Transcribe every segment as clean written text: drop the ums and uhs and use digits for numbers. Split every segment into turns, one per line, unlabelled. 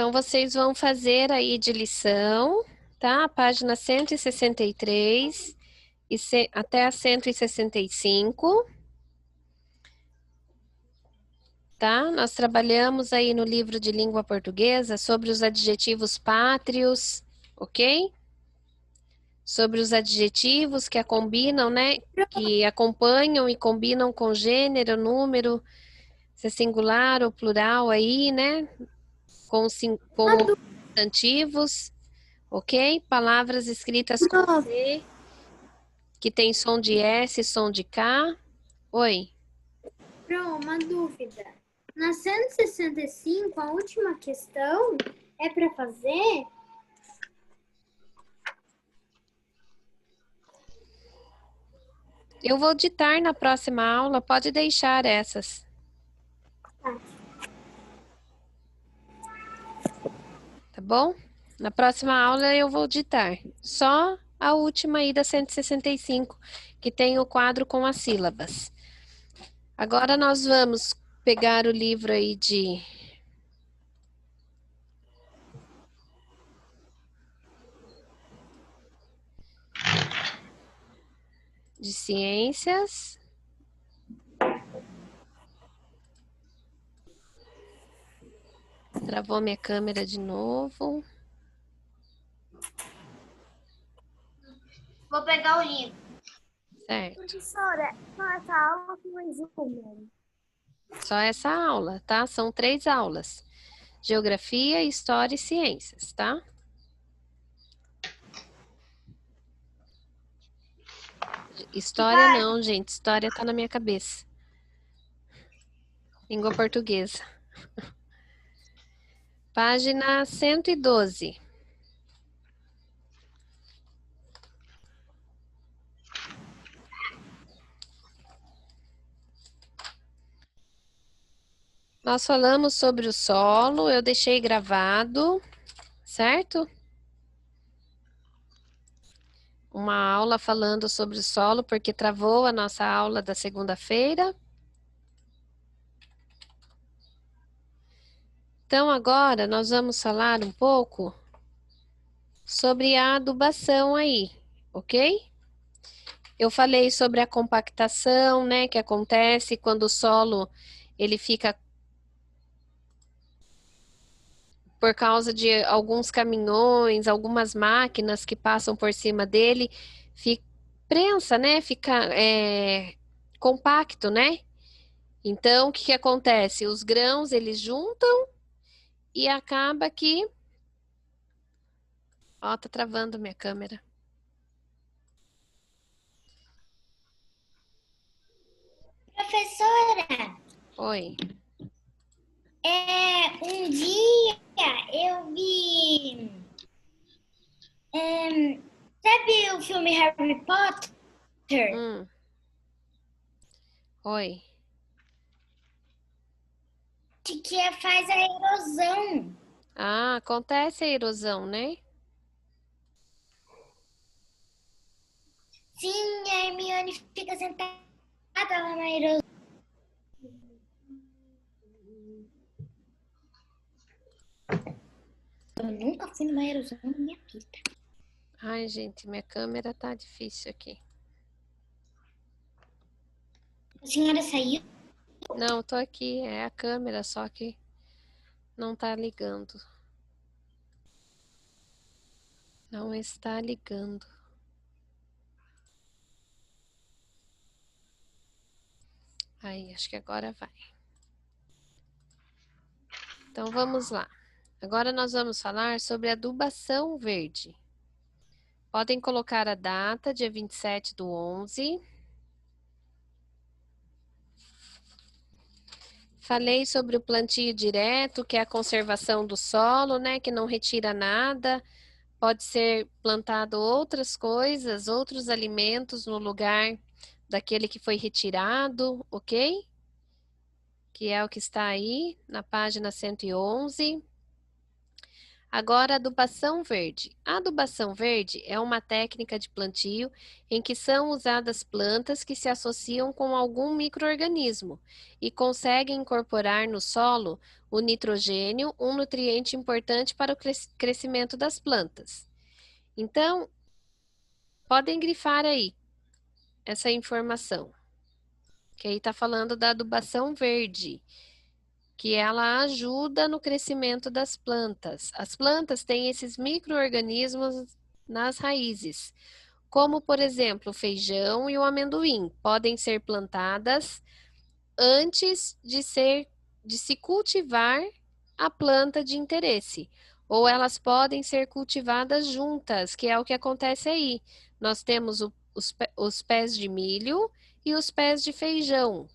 Então, vocês vão fazer aí de lição, tá? A página 163 até a 165, tá? Nós trabalhamos aí no livro de língua portuguesa sobre os adjetivos pátrios, ok? Sobre os adjetivos que a combinam, né? Que acompanham e combinam com gênero, número, se é singular ou plural aí, né? Com substantivos, ok? Palavras escritas com C, que tem som de S, som de K. Oi.
Pro, uma dúvida. Na 165, a última questão é para fazer?
Eu vou ditar na próxima aula, pode deixar essas. Tá bom? Na próxima aula eu vou ditar. Só a última aí da 165, que tem o quadro com as sílabas. Agora nós vamos pegar o livro aí de ciências. Travou minha câmera de novo.
Vou pegar o livro.
Certo.
Professora, só essa aula que mais um.
Só essa aula, tá? São 3 aulas. Geografia, História e Ciências, tá? História não, gente. História tá na minha cabeça. Língua portuguesa. Página 112. Nós falamos sobre o solo, eu deixei gravado, certo? Uma aula falando sobre o solo, porque travou a nossa aula da segunda-feira. Então, agora nós vamos falar um pouco sobre a adubação aí, ok? Eu falei sobre a compactação, né, que acontece quando o solo ele fica por causa de alguns caminhões, algumas máquinas que passam por cima dele, prensa, né? Fica compacto, né? Então, o que que acontece? Os grãos, eles juntam e acaba que... Ó, tá travando minha câmera.
Professora,
Oi.
um dia eu vi... sabe o filme Harry Potter?
Oi.
Que faz a erosão.
Ah, acontece a erosão, né?
Sim, a Hermione fica sentada lá na erosão. Eu nunca fui numa erosão na minha vida.
Ai, gente, minha câmera tá difícil aqui.
A senhora saiu?
Não, tô aqui, é a câmera, só que não tá ligando. Não está ligando. Aí, acho que agora vai. Então, vamos lá. Agora nós vamos falar sobre adubação verde. Podem colocar a data, dia 27/11. Falei sobre o plantio direto, que é a conservação do solo, né? Que não retira nada. Pode ser plantado outras coisas, outros alimentos no lugar daquele que foi retirado, ok? Que é o que está aí na página 111. Agora, adubação verde. A adubação verde é uma técnica de plantio em que são usadas plantas que se associam com algum micro-organismo e conseguem incorporar no solo o nitrogênio, um nutriente importante para o crescimento das plantas. Então, podem grifar aí essa informação, que aí está falando da adubação verde, que ela ajuda no crescimento das plantas. As plantas têm esses micro-organismos nas raízes, como, por exemplo, o feijão e o amendoim, podem ser plantadas antes de se cultivar a planta de interesse, ou elas podem ser cultivadas juntas, que é o que acontece aí. Nós temos os pés de milho e os pés de feijão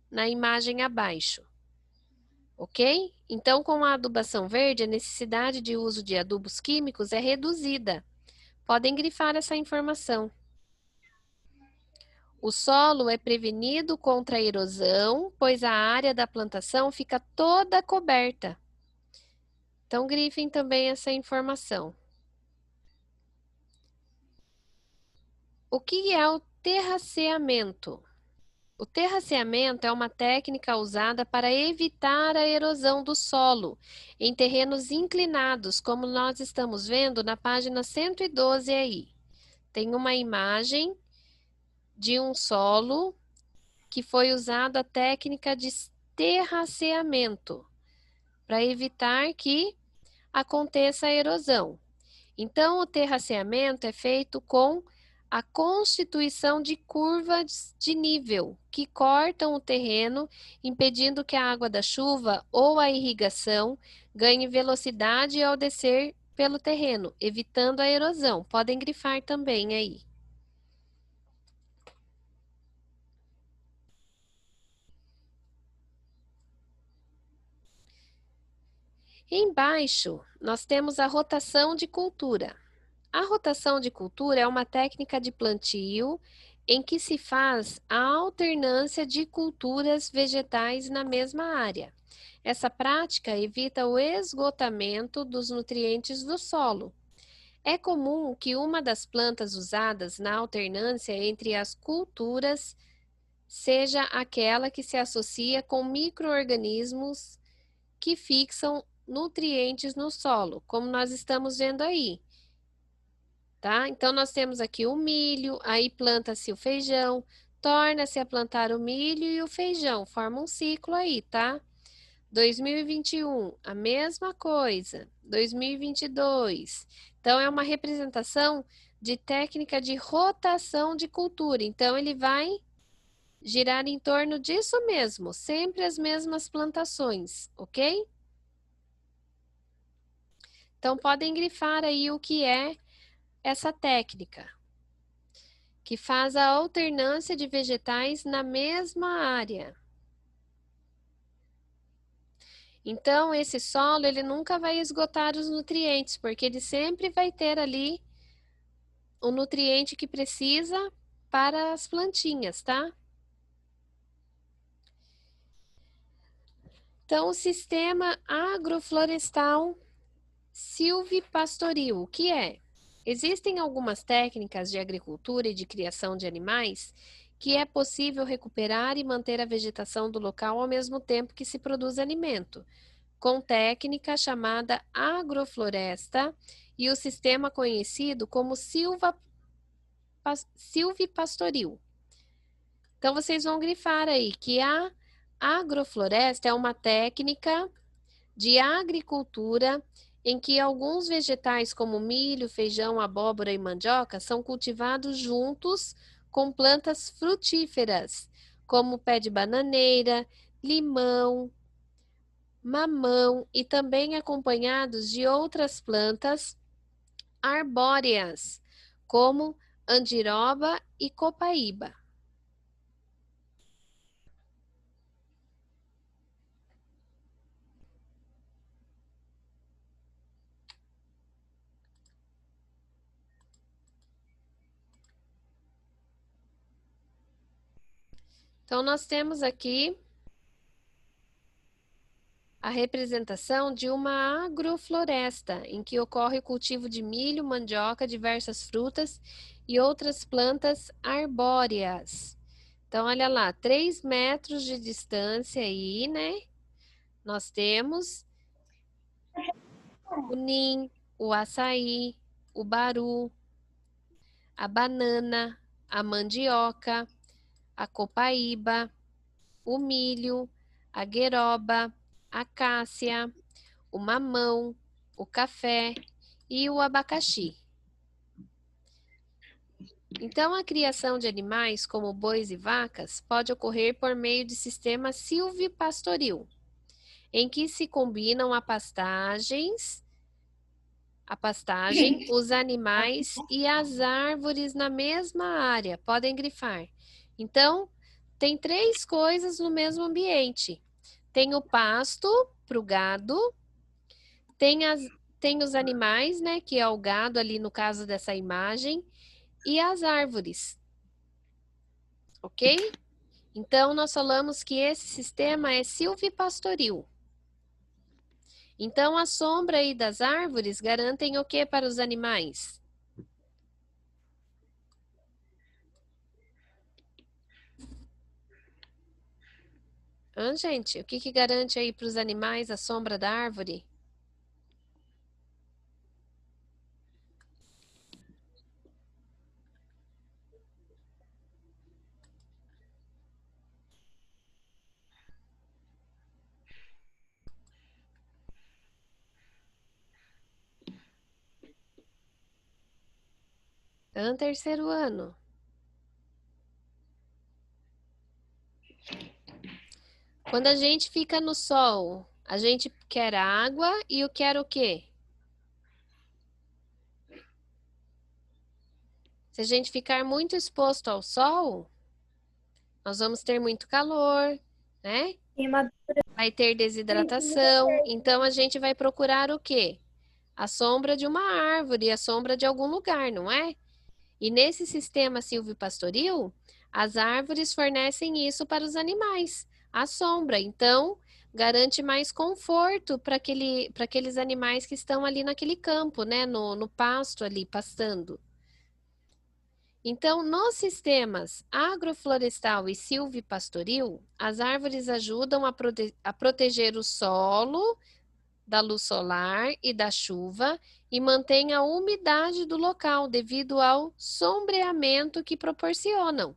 na imagem abaixo. Ok? Então, com a adubação verde, a necessidade de uso de adubos químicos é reduzida. Podem grifar essa informação. O solo é prevenido contra a erosão, pois a área da plantação fica toda coberta. Então, grifem também essa informação. O que é o terraceamento? O terraceamento é uma técnica usada para evitar a erosão do solo em terrenos inclinados, como nós estamos vendo na página 112 aí. Tem uma imagem de um solo que foi usado a técnica de terraceamento para evitar que aconteça a erosão. Então, o terraceamento é feito com a constituição de curvas de nível que cortam o terreno, impedindo que a água da chuva ou a irrigação ganhe velocidade ao descer pelo terreno, evitando a erosão. Podem grifar também aí. Embaixo, nós temos a rotação de cultura. A rotação de cultura é uma técnica de plantio em que se faz a alternância de culturas vegetais na mesma área. Essa prática evita o esgotamento dos nutrientes do solo. É comum que uma das plantas usadas na alternância entre as culturas seja aquela que se associa com micro-organismos que fixam nutrientes no solo, como nós estamos vendo aí. Tá? Então, nós temos aqui o milho, aí planta-se o feijão, torna-se a plantar o milho e o feijão, forma um ciclo aí, tá? 2021, a mesma coisa. 2022. Então, é uma representação de técnica de rotação de cultura. Então, ele vai girar em torno disso mesmo, sempre as mesmas plantações, ok? Então, podem grifar aí o que é essa técnica, que faz a alternância de vegetais na mesma área. Então, esse solo, ele nunca vai esgotar os nutrientes, porque ele sempre vai ter ali o nutriente que precisa para as plantinhas, tá? Então, o sistema agroflorestal silvipastoril, o que é? Existem algumas técnicas de agricultura e de criação de animais que é possível recuperar e manter a vegetação do local ao mesmo tempo que se produz alimento, com técnica chamada agrofloresta e o sistema conhecido como silvipastoril. Então, vocês vão grifar aí que a agrofloresta é uma técnica de agricultura em que alguns vegetais como milho, feijão, abóbora e mandioca são cultivados juntos com plantas frutíferas, como pé de bananeira, limão, mamão e também acompanhados de outras plantas arbóreas, como andiroba e copaíba. Então, nós temos aqui a representação de uma agrofloresta, em que ocorre o cultivo de milho, mandioca, diversas frutas e outras plantas arbóreas. Então, olha lá, 3 metros de distância aí, né? Nós temos o nim, o açaí, o baru, a banana, a mandioca, a copaíba, o milho, a gueroba, a cássia, o mamão, o café e o abacaxi. Então, a criação de animais como bois e vacas pode ocorrer por meio de sistema silvipastoril, em que se combinam a pastagem, os animais e as árvores na mesma área. Podem grifar. Então, tem 3 coisas no mesmo ambiente. Tem o pasto para o gado, tem os animais, né, que é o gado ali no caso dessa imagem, e as árvores. Ok? Então, nós falamos que esse sistema é silvipastoril. Então, a sombra aí das árvores garantem o que para os animais? Gente, o que garante aí para os animais a sombra da árvore? Terceiro ano. Quando a gente fica no sol, a gente quer água e o quer o quê? Se a gente ficar muito exposto ao sol, nós vamos ter muito calor, né? Vai ter desidratação. Então, a gente vai procurar o quê? A sombra de uma árvore, a sombra de algum lugar, não é? E nesse sistema silvipastoril, as árvores fornecem isso para os animais, a sombra. Então, garante mais conforto para aqueles animais que estão ali naquele campo, né? No pasto ali, pastando. Então, nos sistemas agroflorestal e silvipastoril, as árvores ajudam a proteger o solo da luz solar e da chuva e mantém a umidade do local devido ao sombreamento que proporcionam.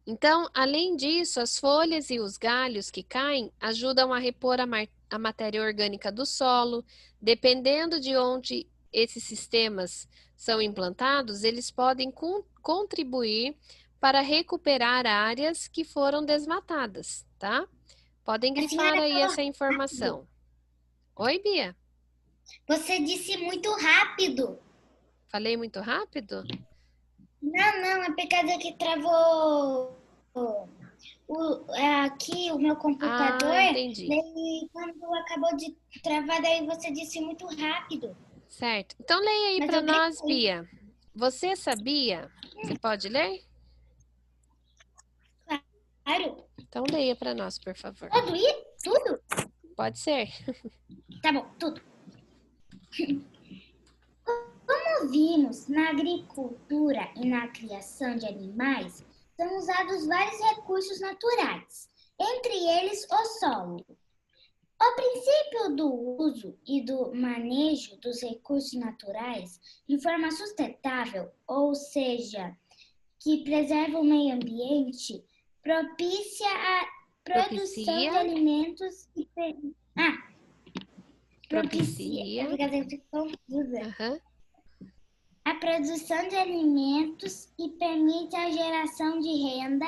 Então, além disso, as folhas e os galhos que caem ajudam a repor a matéria orgânica do solo. Dependendo de onde esses sistemas são implantados, eles podem contribuir para recuperar áreas que foram desmatadas, tá? Podem grifar aí essa informação. Oi, Bia.
Você disse muito rápido.
Falei muito rápido?
Não, é por causa que travou aqui o meu computador.
Entendi.
Daí, quando acabou de travar, daí você disse muito rápido.
Certo. Então, leia aí para nós, Bia. Você sabia? Você pode ler?
Claro.
Então, leia para nós, por favor.
Pode ir? Tudo?
Pode ser.
Tá bom, tudo. Como vimos, na agricultura e na criação de animais, são usados vários recursos naturais, entre eles o solo. O princípio do uso e do manejo dos recursos naturais de forma sustentável, ou seja, que preserva o meio ambiente, propicia a produção de alimentos e propicia. A produção de alimentos e permite a geração de renda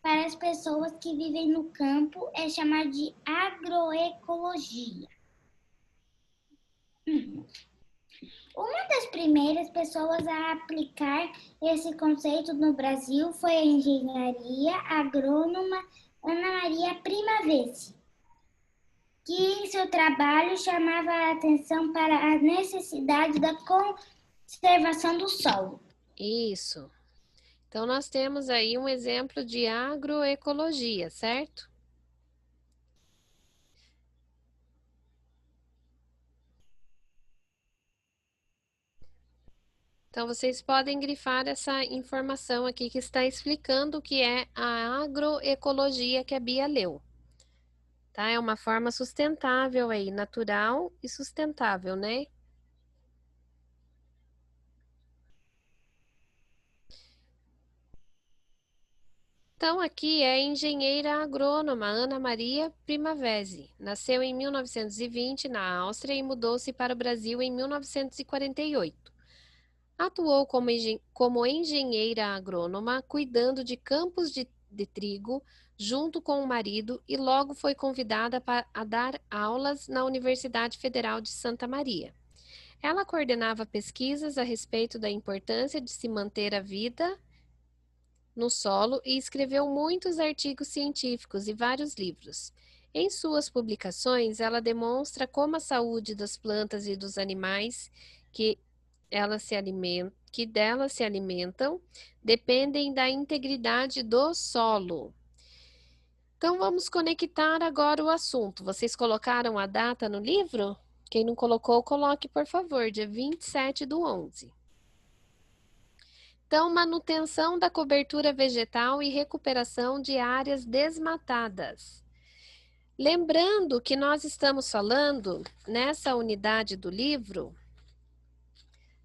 para as pessoas que vivem no campo, é chamado de agroecologia. Uma das primeiras pessoas a aplicar esse conceito no Brasil foi a engenharia agrônoma Ana Maria Primavesi, que em seu trabalho chamava a atenção para a necessidade da conservação do solo.
Isso. Então, nós temos aí um exemplo de agroecologia, certo? Então, vocês podem grifar essa informação aqui que está explicando o que é a agroecologia que a Bia leu. Tá? É uma forma sustentável aí, natural e sustentável, né? Então, aqui é a engenheira agrônoma Ana Maria Primavesi. Nasceu em 1920 na Áustria e mudou-se para o Brasil em 1948. Atuou como engenheira agrônoma, cuidando de campos de trigo, junto com o marido, e logo foi convidada a dar aulas na Universidade Federal de Santa Maria. Ela coordenava pesquisas a respeito da importância de se manter a vida no solo e escreveu muitos artigos científicos e vários livros. Em suas publicações, ela demonstra como a saúde das plantas e dos animais que que delas se alimentam dependem da integridade do solo. Então vamos conectar agora o assunto. Vocês colocaram a data no livro? Quem não colocou, coloque, por favor, dia 27/11. Então, manutenção da cobertura vegetal e recuperação de áreas desmatadas. Lembrando que nós estamos falando, nessa unidade do livro,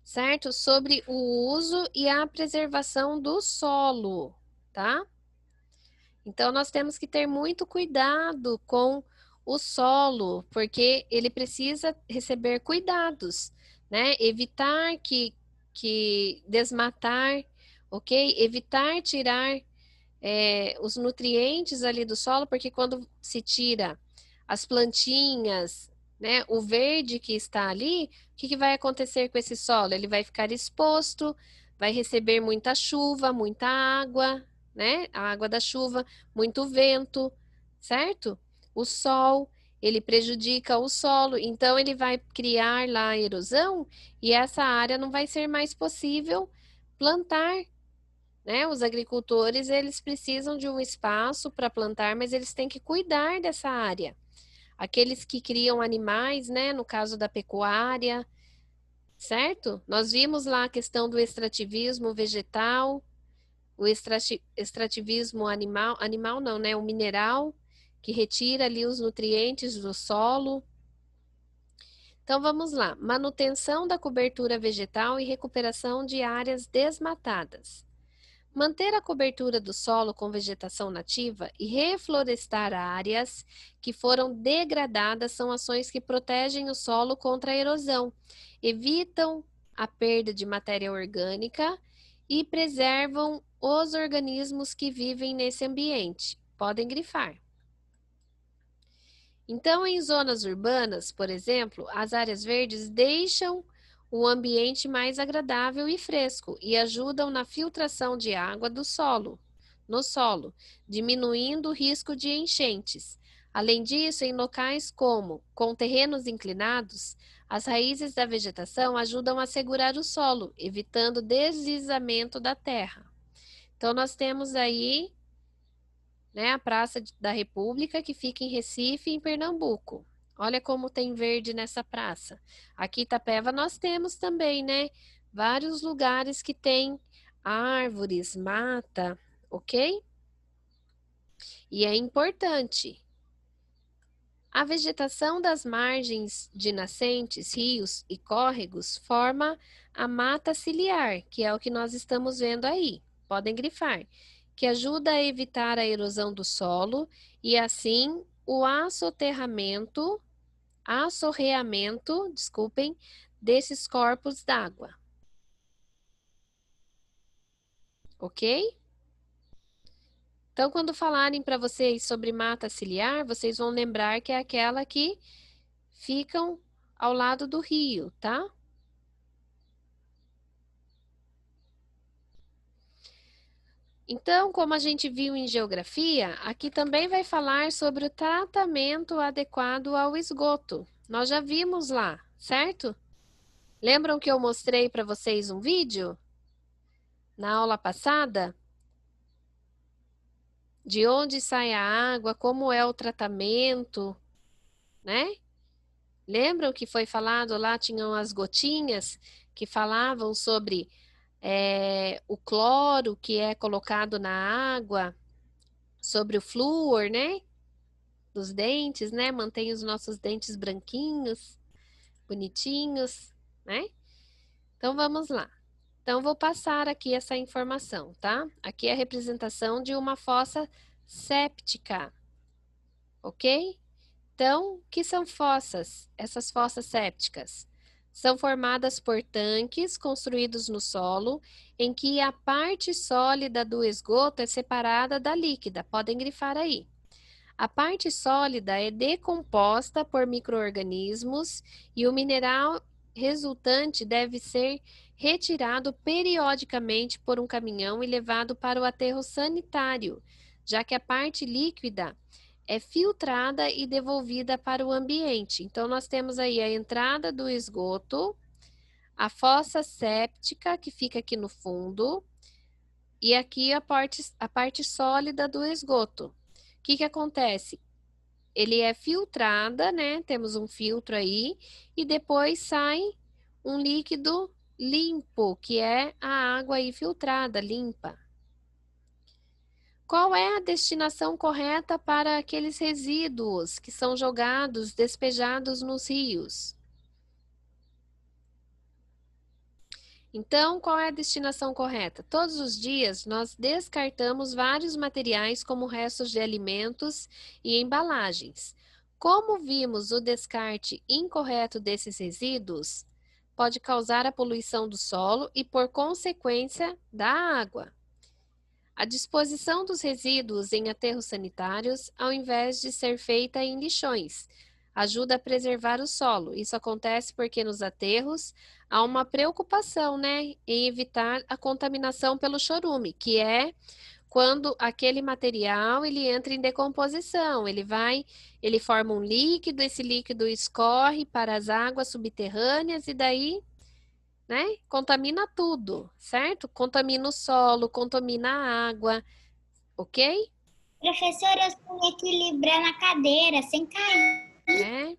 certo? Sobre o uso e a preservação do solo, tá? Então, nós temos que ter muito cuidado com o solo, porque ele precisa receber cuidados, né? Evitar que desmatar, ok? Evitar tirar os nutrientes ali do solo, porque quando se tira as plantinhas, né, o verde que está ali, o que vai acontecer com esse solo? Ele vai ficar exposto, vai receber muita chuva, muita água, né? A água da chuva, muito vento, certo? O sol, ele prejudica o solo, então ele vai criar lá a erosão e essa área não vai ser mais possível plantar, né? Os agricultores, eles precisam de um espaço para plantar, mas eles têm que cuidar dessa área. Aqueles que criam animais, né? No caso da pecuária, certo? Nós vimos lá a questão do extrativismo vegetal, o extrativismo animal não, né? O mineral, que retira ali os nutrientes do solo. Então vamos lá, manutenção da cobertura vegetal e recuperação de áreas desmatadas. Manter a cobertura do solo com vegetação nativa e reflorestar áreas que foram degradadas são ações que protegem o solo contra a erosão, evitam a perda de matéria orgânica e preservam os organismos que vivem nesse ambiente. Podem grifar. Então, em zonas urbanas, por exemplo, as áreas verdes deixam o ambiente mais agradável e fresco e ajudam na filtração de água no solo, diminuindo o risco de enchentes. Além disso, em locais com terrenos inclinados, as raízes da vegetação ajudam a segurar o solo, evitando deslizamento da terra. Então, nós temos aí, né, a Praça da República, que fica em Recife, em Pernambuco. Olha como tem verde nessa praça. Aqui em Itapeva nós temos também, né, vários lugares que tem árvores, mata, ok? E é importante. A vegetação das margens de nascentes, rios e córregos forma a mata ciliar, que é o que nós estamos vendo aí. Podem grifar, que ajuda a evitar a erosão do solo e assim o assorreamento, desculpem, desses corpos d'água. Ok? Então, quando falarem para vocês sobre mata ciliar, vocês vão lembrar que é aquela que ficam ao lado do rio, tá? Então, como a gente viu em geografia, aqui também vai falar sobre o tratamento adequado ao esgoto. Nós já vimos lá, certo? Lembram que eu mostrei para vocês um vídeo na aula passada? De onde sai a água, como é o tratamento, né? Lembram que foi falado lá, tinham as gotinhas que falavam sobre o cloro que é colocado na água, sobre o flúor, né? Dos dentes, né? Mantém os nossos dentes branquinhos, bonitinhos, né? Então vamos lá. Então vou passar aqui essa informação, tá? Aqui é a representação de uma fossa séptica, ok? Então, o que são fossas? Essas fossas sépticas são formadas por tanques construídos no solo, em que a parte sólida do esgoto é separada da líquida. Podem grifar aí. A parte sólida é decomposta por micro-organismos e o mineral resultante deve ser retirado periodicamente por um caminhão e levado para o aterro sanitário, já que a parte líquida é filtrada e devolvida para o ambiente. Então, nós temos aí a entrada do esgoto, a fossa séptica, que fica aqui no fundo, e aqui a parte sólida do esgoto. O que acontece? Ele é filtrada, né? Temos um filtro aí, e depois sai um líquido limpo, que é a água aí filtrada, limpa. Qual é a destinação correta para aqueles resíduos que são jogados, despejados nos rios? Então, qual é a destinação correta? Todos os dias nós descartamos vários materiais como restos de alimentos e embalagens. Como vimos, o descarte incorreto desses resíduos pode causar a poluição do solo e, por consequência, da água. A disposição dos resíduos em aterros sanitários, ao invés de ser feita em lixões, ajuda a preservar o solo. Isso acontece porque nos aterros há uma preocupação, né, em evitar a contaminação pelo chorume, que é quando aquele material ele entra em decomposição, ele forma um líquido, esse líquido escorre para as águas subterrâneas e daí, né, contamina tudo, certo? Contamina o solo, contamina a água, ok?
Professora, eu sei equilibrar na cadeira sem cair.
É.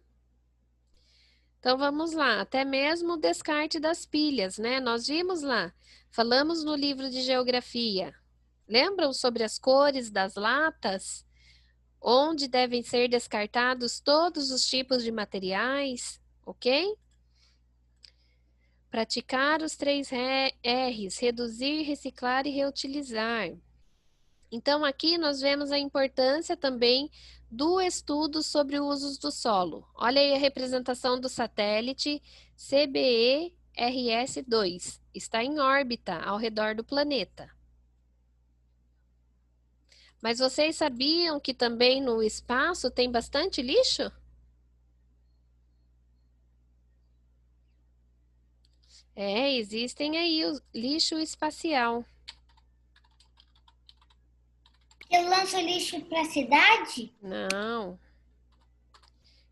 Então vamos lá, até mesmo o descarte das pilhas, né? Nós vimos lá, falamos no livro de geografia. Lembram sobre as cores das latas? Onde devem ser descartados todos os tipos de materiais, ok? Praticar os 3 R's, reduzir, reciclar e reutilizar. Então, aqui nós vemos a importância também do estudo sobre usos do solo. Olha aí a representação do satélite CBE-RS-2. Está em órbita ao redor do planeta. Mas vocês sabiam que também no espaço tem bastante lixo? Existem aí o lixo espacial.
Eu lanço lixo para a cidade?
Não. O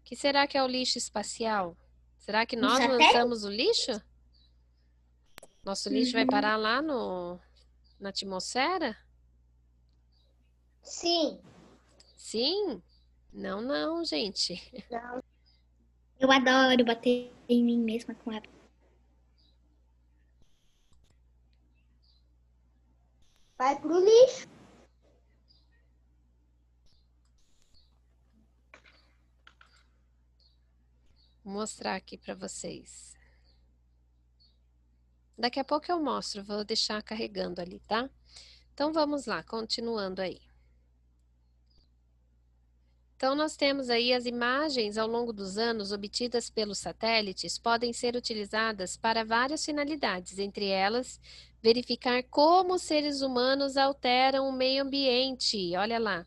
que será que é o lixo espacial? Será que nós
satélite?
lançamos o lixo? Nosso lixo vai parar lá na atmosfera?
Sim.
Sim? Não, gente.
Não. Eu adoro bater em mim mesma com a... Vai pro lixo.
Vou mostrar aqui para vocês. Daqui a pouco eu mostro, vou deixar carregando ali, tá? Então vamos lá, continuando aí. Então, nós temos aí as imagens ao longo dos anos obtidas pelos satélites podem ser utilizadas para várias finalidades, entre elas, verificar como os seres humanos alteram o meio ambiente, olha lá.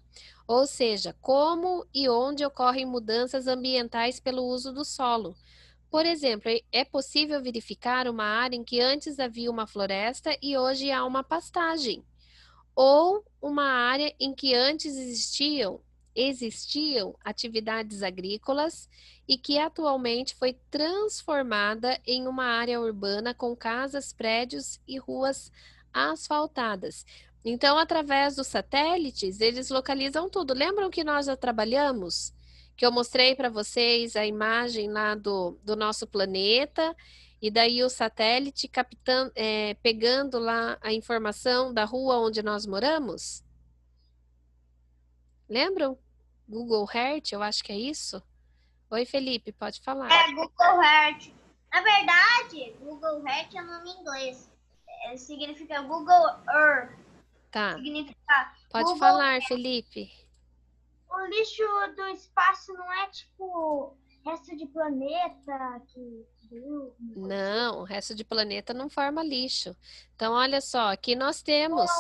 Ou seja, como e onde ocorrem mudanças ambientais pelo uso do solo. Por exemplo, é possível verificar uma área em que antes havia uma floresta e hoje há uma pastagem. Ou uma área em que antes existiam atividades agrícolas e que atualmente foi transformada em uma área urbana com casas, prédios e ruas asfaltadas. Então, através dos satélites, eles localizam tudo. Lembram que nós já trabalhamos? Que eu mostrei para vocês a imagem lá do nosso planeta E daí o satélite pegando lá a informação da rua onde nós moramos? Lembram? Google Earth, eu acho que é isso. Oi, Felipe, pode falar.
É Google Earth. Na verdade, Google Earth é nome em inglês. Significa Google Earth.
Tá.
Significa
Pode
Google
falar,
Earth.
Felipe.
O lixo do espaço não é tipo resto de planeta que
Não, o resto de planeta não forma lixo. Então, olha só, aqui nós temos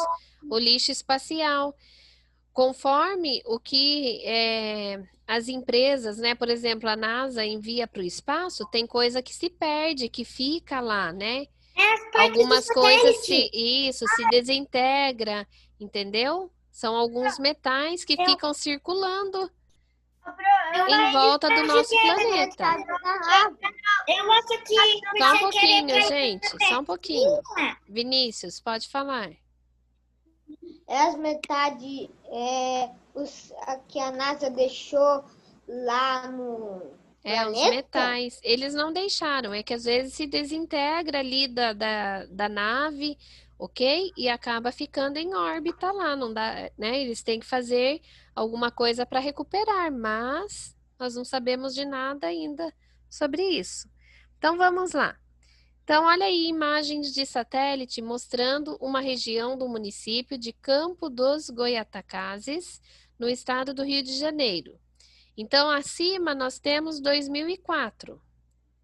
o lixo espacial. Conforme o que as empresas, né? Por exemplo, a NASA envia para o espaço, tem coisa que se perde, que fica lá, né?
É as partes
Algumas
do
coisas
satélite.
se desintegra, entendeu? São alguns metais que ficam circulando em volta do nosso planeta.
Eu acho que
Só um
você querer
pouquinho, gente, só um pouquinho. Vinícius, pode falar.
É as metades que a NASA deixou lá no
Os
planeta?
metais, eles não deixaram, é que às vezes se desintegra ali da nave, ok? E acaba ficando em órbita lá, não dá, né? Eles têm que fazer alguma coisa para recuperar, mas nós não sabemos de nada ainda sobre isso. Então vamos lá. Então, olha aí imagens de satélite mostrando uma região do município de Campo dos Goyatacazes, no estado do Rio de Janeiro. Então, acima nós temos 2004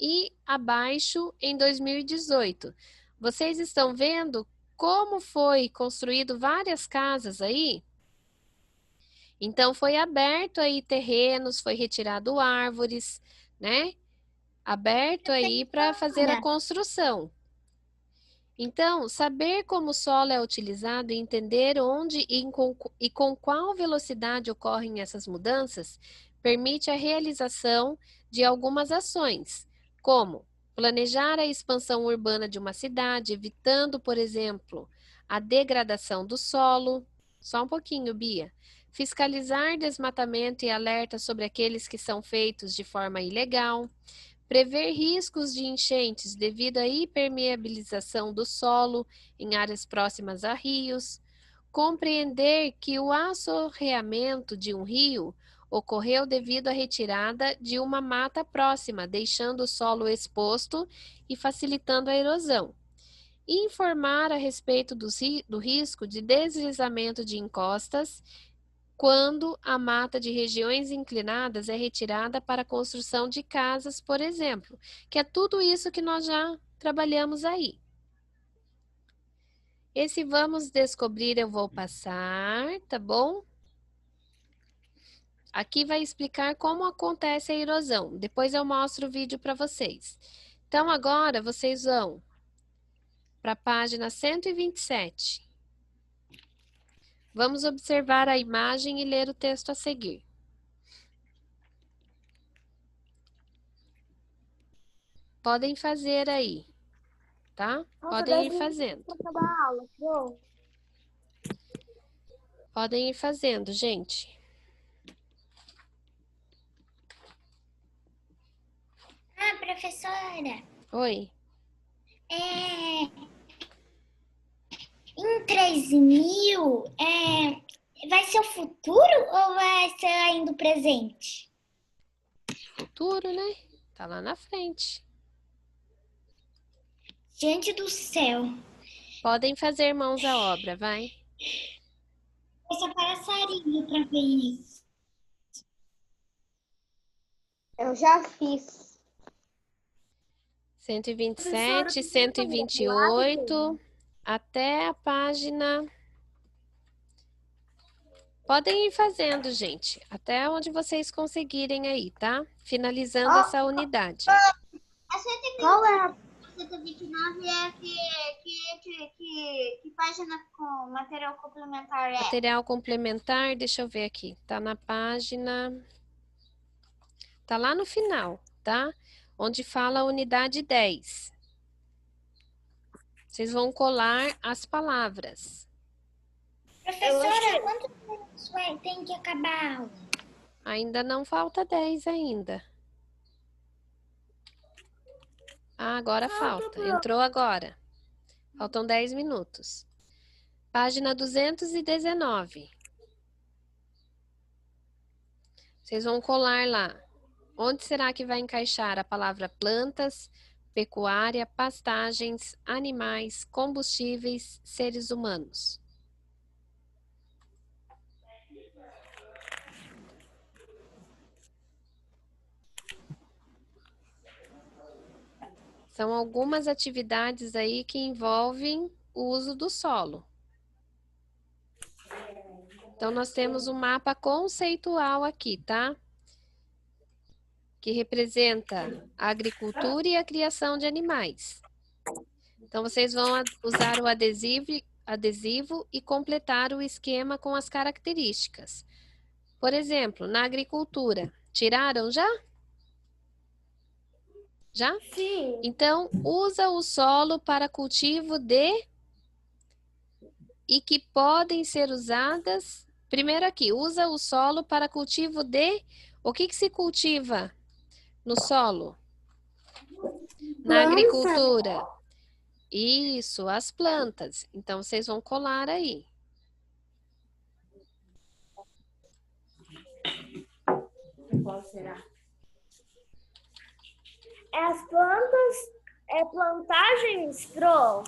e abaixo em 2018. Vocês estão vendo como foi construído várias casas aí? Então, foi aberto aí terrenos, foi retirado árvores, né? Aberto aí para fazer a construção. Então, saber como o solo é utilizado e entender onde e com qual velocidade ocorrem essas mudanças permite a realização de algumas ações, como planejar a expansão urbana de uma cidade, evitando, por exemplo, a degradação do solo. Só um pouquinho, Bia. Fiscalizar desmatamento e alerta sobre aqueles que são feitos de forma ilegal. Prever riscos de enchentes devido à hipermeabilização do solo em áreas próximas a rios. Compreender que o assorreamento de um rio ocorreu devido à retirada de uma mata próxima, deixando o solo exposto e facilitando a erosão. Informar a respeito do risco de deslizamento de encostas quando a mata de regiões inclinadas é retirada para a construção de casas, por exemplo, que é tudo isso que nós já trabalhamos aí. Esse vamos descobrir eu vou passar, tá bom? Aqui vai explicar como acontece a erosão. Depois eu mostro o vídeo para vocês. Então, agora vocês vão para a página 127. Vamos observar a imagem e ler o texto a seguir. Podem fazer aí, tá? Podem ir fazendo. Podem ir fazendo, gente.
Ah, professora,
Oi.
em 3000, vai ser o futuro ou vai ser ainda o presente?
Futuro, né? Tá lá na frente.
Gente do céu.
Podem fazer mãos à obra, vai.
Eu só passarinho pra ver isso.
Eu já fiz.
127, 128, até a página... Podem ir fazendo, gente, até onde vocês conseguirem aí, tá? Finalizando essa unidade.
A 129,
Qual é a
129 é que página com material complementar é?
Material complementar, deixa eu ver aqui. Tá na página... Tá lá no final, tá? Onde fala a unidade 10. Vocês vão colar as palavras.
Professora, quantos minutos tem que acabar a aula?
Ainda não falta 10 ainda. Ah, agora falta. Entrou agora. Faltam 10 minutos. Página 219. Vocês vão colar lá. Onde será que vai encaixar a palavra plantas, pecuária, pastagens, animais, combustíveis, seres humanos? São algumas atividades aí que envolvem o uso do solo. Então, nós temos um mapa conceitual aqui, tá? Que representa a agricultura e a criação de animais. Então, vocês vão usar o adesivo e completar o esquema com as características. Por exemplo, na agricultura, tiraram já? Já?
Sim.
Então, usa o solo para cultivo de e que podem ser usadas. Primeiro aqui, usa o solo para cultivo de. O que se cultiva no solo? Na agricultura. Isso, as plantas. Então, vocês vão colar aí.
Qual será?
As plantas, plantagens, Pro.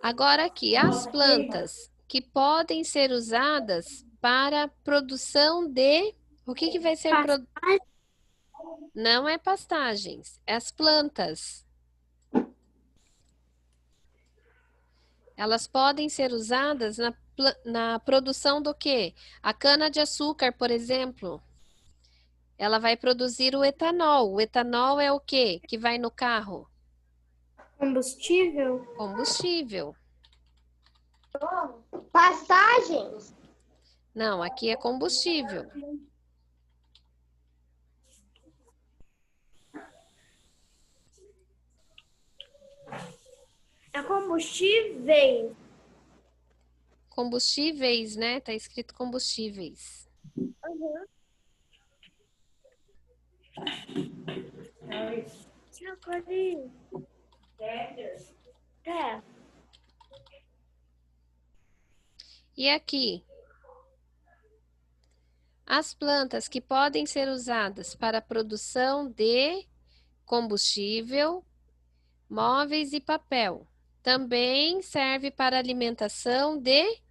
Agora aqui, as plantas que podem ser usadas para produção de... O que vai ser... Não é pastagens, é as plantas. Elas podem ser usadas na produção do quê? A cana-de-açúcar, por exemplo. Ela vai produzir o etanol. O etanol é o quê? Que vai no carro?
Combustível.
Combustível.
Pastagens.
Não, aqui é combustível.
É combustíveis.
Combustíveis, né? Tá escrito combustíveis.
Uhum. É.
E aqui? As plantas que podem ser usadas para a produção de combustível, móveis e papel. Também serve para alimentação de,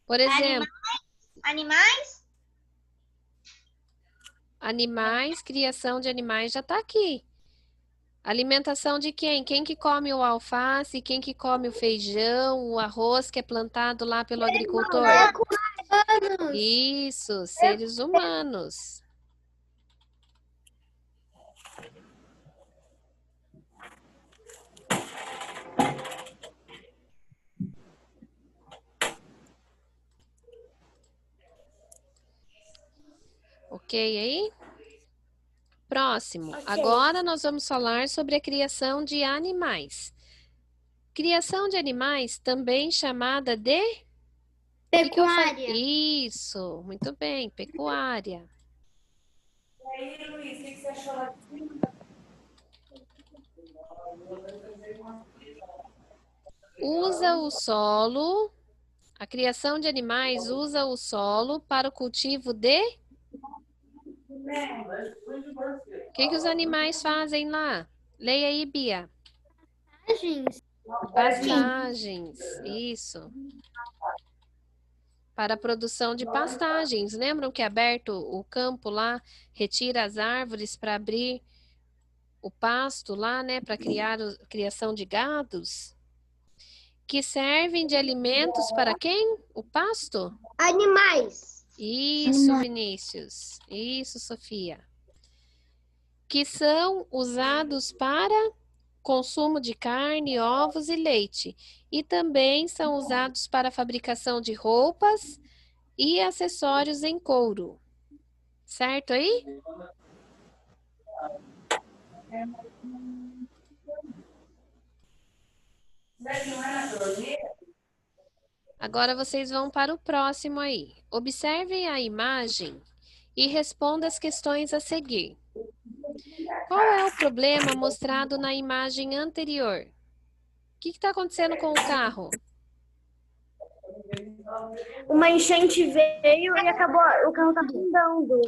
por exemplo, animais, criação de animais já está aqui. Alimentação de quem? Quem que come o alface, quem que come o feijão, o arroz que é plantado lá pelo agricultor? Isso, seres humanos. Ok aí? Próximo.
Ok.
Agora nós vamos falar sobre a criação de animais. Criação de animais, também chamada de...
Pecuária.
Isso, muito bem, pecuária.
E aí, Luiz, o que você achou lá de cima?
Usa o solo, a criação de animais usa o solo para o cultivo de... O que os animais fazem lá? Leia aí, Bia. Pastagens, isso. Para a produção de pastagens. Lembram que é aberto o campo lá, retira as árvores para abrir o pasto lá, né? Para criar criação de gados? Que servem de alimentos para quem? O pasto?
Animais.
Isso, Vinícius. Isso, Sofia. Que são usados para consumo de carne, ovos e leite. E também são usados para a fabricação de roupas e acessórios em couro. Certo aí? Agora vocês vão para o próximo aí. Observem a imagem e respondam as questões a seguir. Qual é o problema mostrado na imagem anterior? O que está acontecendo com o carro?
Uma enchente veio e acabou, o carro tá afundando.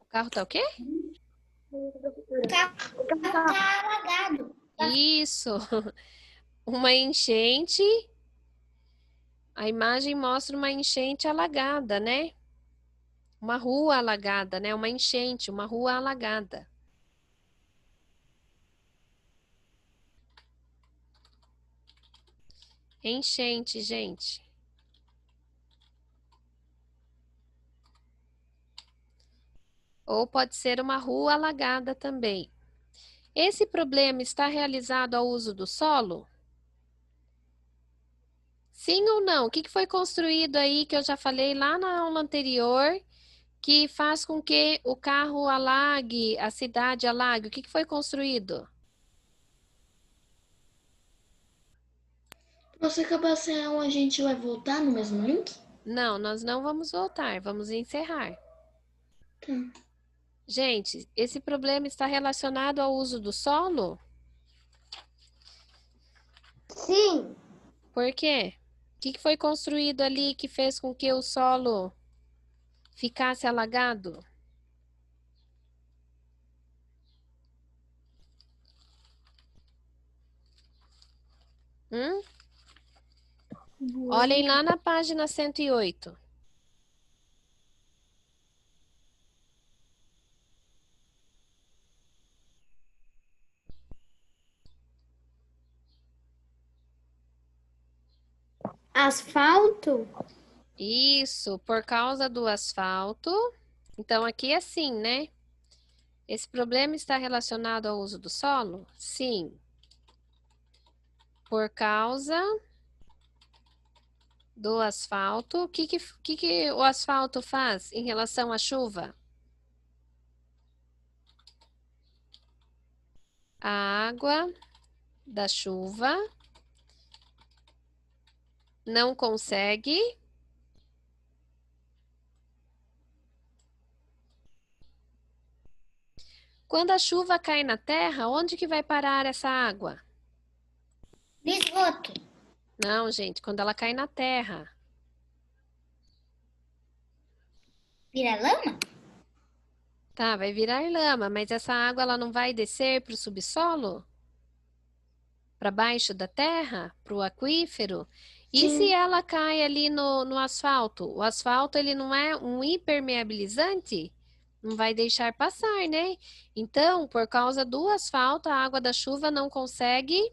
O carro tá o quê?
O carro tá alagado.
Isso. Uma enchente. A imagem mostra uma enchente alagada, né? Uma rua alagada, né? Uma enchente, uma rua alagada. Enchente, gente. Ou pode ser uma rua alagada também. Esse problema está realizado ao uso do solo? Sim ou não? O que foi construído aí que eu já falei lá na aula anterior, que faz com que o carro alague, a cidade alague? O que foi construído?
Você Cabação, a gente vai voltar no mesmo link?
Não, nós não vamos voltar, vamos encerrar.
Tá.
Gente, esse problema está relacionado ao uso do solo?
Sim.
Por quê? O que foi construído ali que fez com que o solo ficasse alagado? Olhem lá na página 108.
Asfalto?
Isso, por causa do asfalto. Então, aqui é assim, né? Esse problema está relacionado ao uso do solo? Sim. Por causa do asfalto. O que o asfalto faz em relação à chuva? A água da chuva não consegue Quando a chuva cai na terra, onde que vai parar essa água?
No esgoto.
Não, gente, quando ela cai na terra.
Vira lama?
Tá, vai virar lama, mas essa água ela não vai descer para o subsolo? Para baixo da terra? Para o aquífero? E se ela cai ali no asfalto? O asfalto ele não é um impermeabilizante? Não vai deixar passar, né? Então, por causa do asfalto, a água da chuva não consegue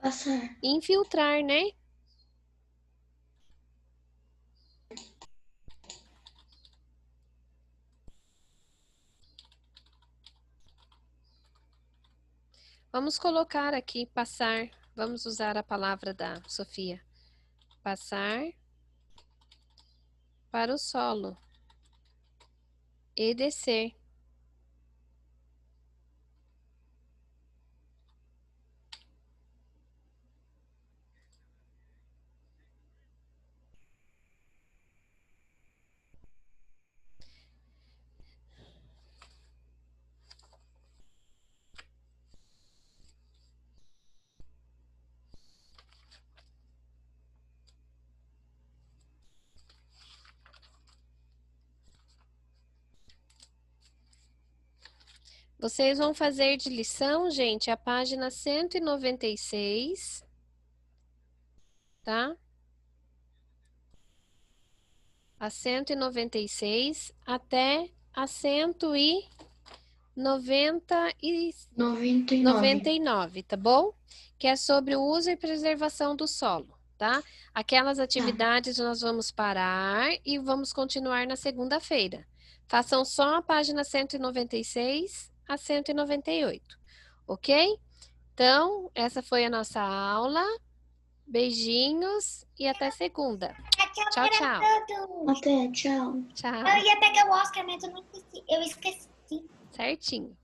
Passar.
infiltrar, né? Vamos colocar aqui passar. Vamos usar a palavra da Sofia. Passar para o solo e descer. Vocês vão fazer de lição, gente, a página 196, tá? A 196 até a 199, tá bom? Que é sobre o uso e preservação do solo, tá? Aquelas atividades nós vamos parar e vamos continuar na segunda-feira. Façam só a página 196 a 198, ok? Então, essa foi a nossa aula. Beijinhos e até segunda. Tchau, tchau.
Até, tchau.
Tchau.
Eu ia pegar o Oscar, mas eu não esqueci. Eu esqueci.
Certinho.